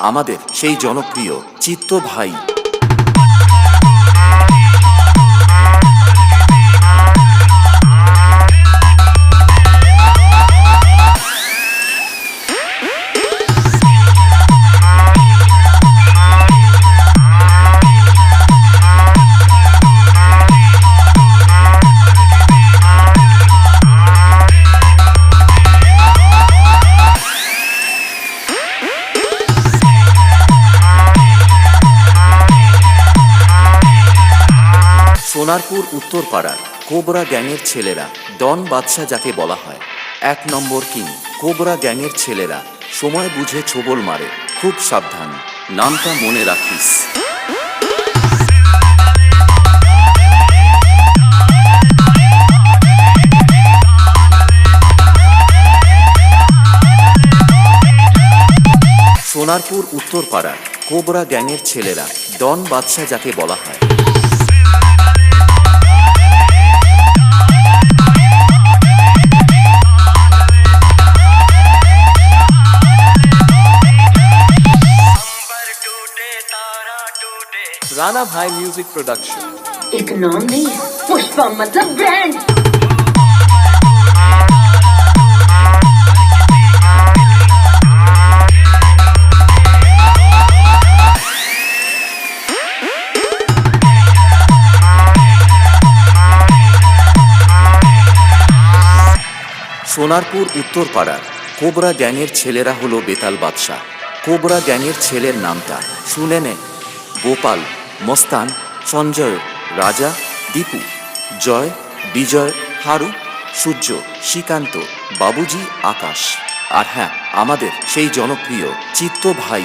আমাদের সেই জনপ্রিয় চিত্ত ভাই। সোনারপুর উত্তরপাড়ার কোবরা গ্যাংয়ের ছেলেরা, ডন বাদশা যাকে বলা হয়, 1 নম্বর কিং। কোবরা গ্যাংয়ের ছেলেরা সময় বুঝে ছোবল মারে, খুব সাবধান, নামটা মনে রাখিস। সোনারপুর উত্তরপাড়ার কোবরা গ্যাংয়ের ছেলেরা, ডন বাদশা যাকে বলা হয়। राणा भाई म्यूजिक प्रोडक्शन। एक नाम नहीं है, पुष्पा मतलब ब्रांड। সোনারপুর উত্তরপাড়ার কোবরা গ্যাংয়ের ছেলেরা হলো বেতাল বাদশা। কোবরা গ্যাংয়ের ছেলের নামটা শুনে নে: গোপাল, মস্তান, সঞ্জয়, রাজা, দীপু, জয়, বিজয়, হারু, সূর্য, শ্রীকান্ত, বাবুজি, আকাশ, আর হ্যাঁ, আমাদের সেই জনপ্রিয় চিত্ত ভাই।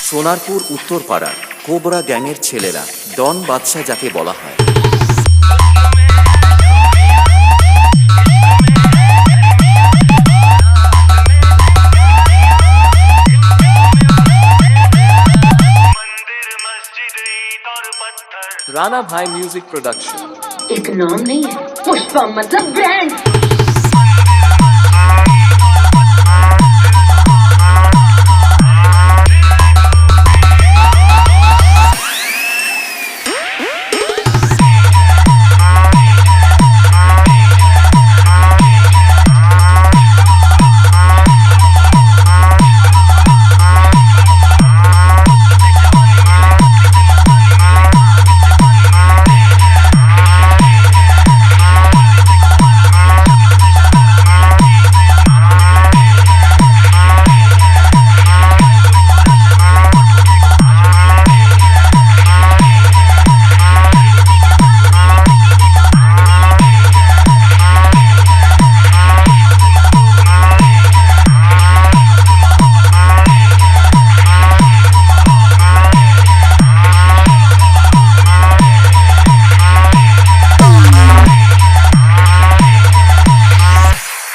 সোনারপুর উত্তরপাড়ার কোবরা গ্যাংয়ের ছেলেরা, ডন বাদশা যাকে বলা হয়। राणा भाई म्यूजिक प्रोडक्शन। एक नाम नहीं है, पुष्पा मतलब ब्रांड।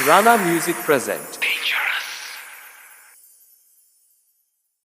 Rana music present.